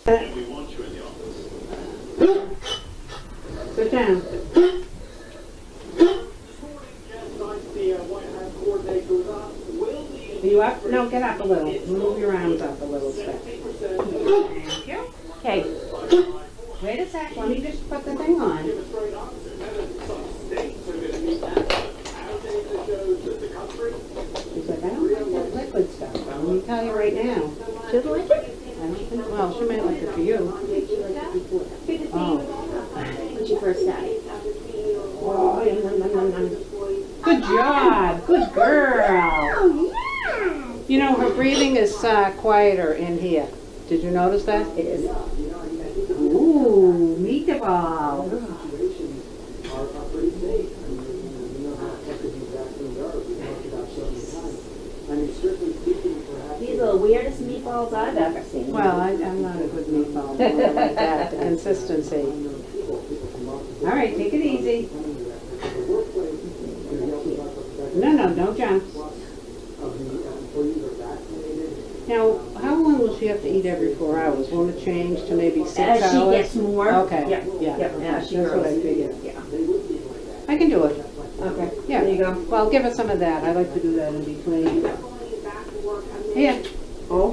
We want you in the office. Sit down. Are you up? No, get up a little. Move your arms up a little bit. Thank you. Okay. Wait a sec. Let me just put the thing on. He's like, I don't like that liquid stuff. Let me tell you right now. She doesn't like it? I don't think, well, she might like it for you. Oh. When she first started. Oh, good job. Good girl. Oh, yeah. You know, her breathing is quieter in here. Did you notice that? It is. Ooh, meatball. These are the weirdest meatballs I've ever seen. Well, I'm not a good meatball. I don't like that, the consistency. All right, take it easy. No, don't jump. Now, how long will she have to eat every 4 hours? Won't it change to maybe 6 hours? As she gets more. Okay, Yeah. yeah. Yeah, she That's what I grows. figured. Yeah. I can do it. Okay. Yeah. There you go. Well, give her some of that. I like to do that in between. Here. Oh.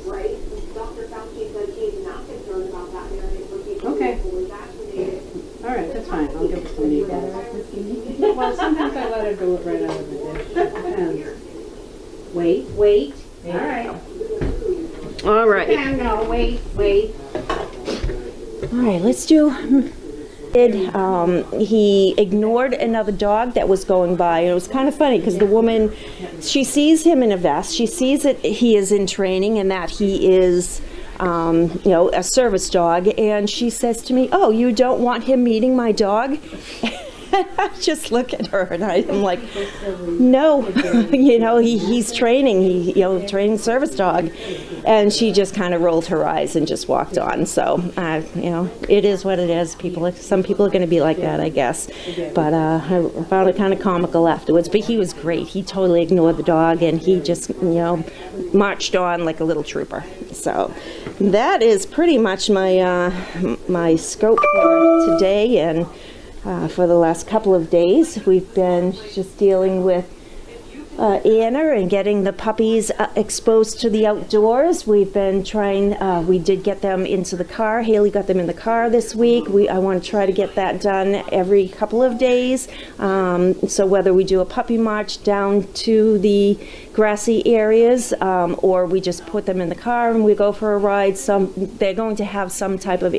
Right? Dr. Fauci said he's not concerned about that variant for people Okay. who were vaccinated. All right, that's fine. I'll give her some meatballs. Well, sometimes I let her do it right out of the dish. Depends. Wait. All right. All right. Yeah, no, wait. All right, let's do. He ignored another dog that was going by, and it was kind of funny because the woman, she sees him in a vest. She sees that he is in training and that he is, a service dog. And she says to me, "Oh, you don't want him meeting my dog?" And I just look at her and I'm like, no, he's training, training service dog. And she just kind of rolled her eyes and just walked on. So, it is what it is. Some people are going to be like that, I guess. But I found it kind of comical afterwards. But he was great. He totally ignored the dog and he just, marched on like a little trooper. So that is pretty much my my scope for today and for the last couple of days. We've been just dealing with Anna and getting the puppies exposed to the outdoors. We've been trying, we did get them into the car. Haley got them in the car this week. I want to try to get that done every couple of days. So whether we do a puppy march down to the grassy areas or we just put them in the car and we go for a ride, they're going to have some type of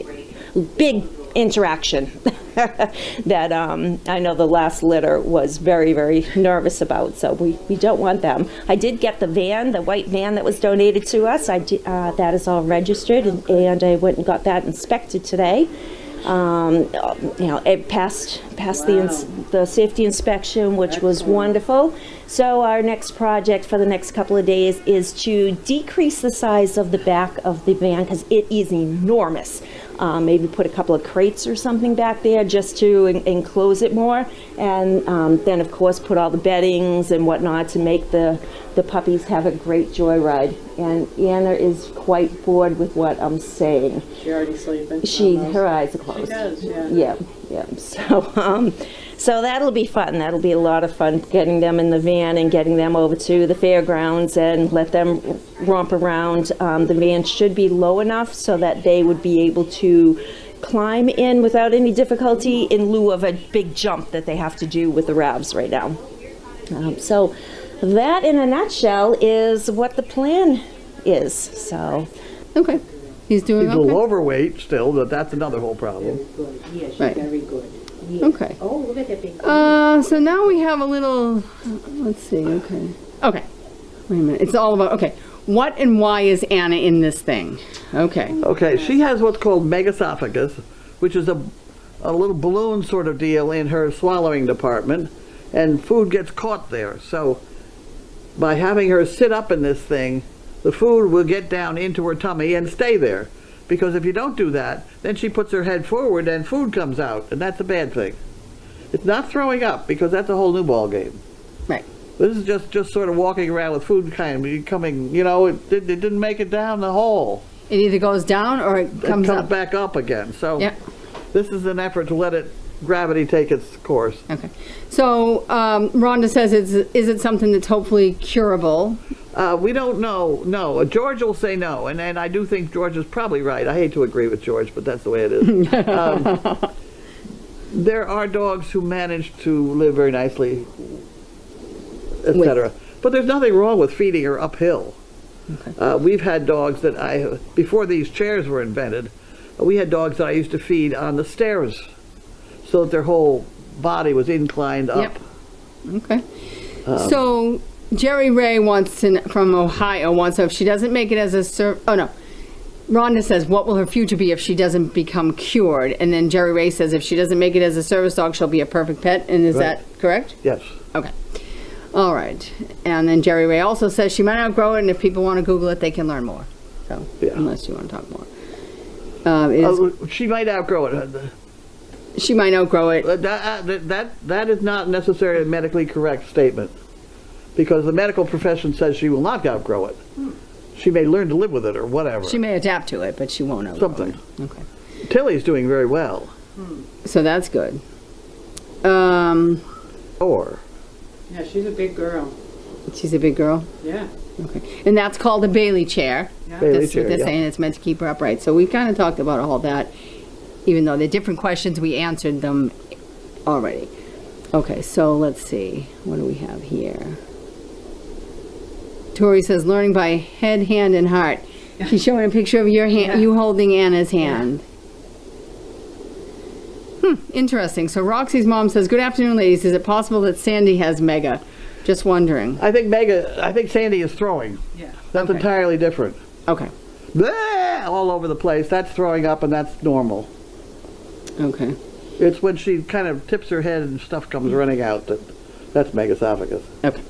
big interaction that I know the last litter was very, very nervous about, so we don't want them. I did get the van, the white van that was donated to us. That is all registered, and I went and got that inspected today. It passed the safety inspection, which was wonderful. So our next project for the next couple of days is to decrease the size of the back of the van because it is enormous. Maybe put a couple of crates or something back there just to enclose it more, and then of course put all the beddings and whatnot to make the puppies have a great joyride. And Anna is quite bored with what I'm saying. She already sleeping? Her eyes are closed. She does, yeah. Yeah. So that'll be fun. That'll be a lot of fun getting them in the van and getting them over to the fairgrounds and let them romp around. The van should be low enough so that they would be able to climb in without any difficulty in lieu of a big jump that they have to do with the Ravs right now. So that in a nutshell is what the plan is. So Okay. He's doing He's a little okay? overweight still, but that's another whole problem. Yeah, she's Right. very good. Okay. oh, look at that big So now we have a little, let's see, okay. Okay. Wait a minute. It's all about, okay. What and why is Anna in this thing? Okay. Okay, she has what's called Megaesophagus, which is a little balloon sort of deal in her swallowing department, and food gets caught there. So by having her sit up in this thing, the food will get down into her tummy and stay there. Because if you don't do that, then she puts her head forward and food comes out, and that's a bad thing. It's not throwing up, because that's a whole new ball game. Right. This is just sort of walking around with food kind of becoming, it didn't make it down the hole. It either goes down or it it comes comes up. back up again. So Yeah. this is an effort to let gravity take its course. Okay. So Rhonda says, is it something that's hopefully curable? We don't know. No, George will say no, and I do think George is probably right. I hate to agree with George, but that's the way it is. There are dogs who manage to live very nicely, etc. But there's nothing wrong with feeding her uphill. We've had dogs that before these chairs were invented, we had dogs that I used to feed on the stairs, so that their whole body was inclined up. Yep. Okay. So Jerry Ray from Ohio wants to know if she doesn't make it as a Rhonda says, what will her future be if she doesn't become cured? And then Jerry Ray says, if she doesn't make it as a service dog, she'll be a perfect pet. And is that correct? Yes. Okay. All right. And then Jerry Ray also says she might outgrow it, and if people want to Google it, they can learn more. So, unless you want to talk more. She might outgrow it. She might outgrow it. That is not necessarily a medically correct statement, because the medical profession says she will not outgrow it. She may learn to live with it or whatever. She may adapt to it, but she won't outgrow Something. it. Okay. Tilly's doing very well. So that's good. Yeah, she's a big girl. She's a big girl? Yeah. Okay. And that's called a Bailey chair. Bailey That's chair, what they're yeah. saying. It's meant to keep her upright. So we've kind of talked about all that, even though they're different questions, we answered them already. Okay, so let's see. What do we have here? Tori says, learning by head, hand, and heart. She's showing a picture of your hand, you holding Anna's hand. Interesting. So Roxy's mom says, good afternoon, ladies. Is it possible that Sandy has Mega? Just wondering. I think Sandy is throwing. Yeah. That's Okay. entirely different. Okay. Blah, all over the place. That's throwing up, and that's normal. Okay. It's when she kind of tips her head and stuff comes running out that's Megaesophagus. Okay.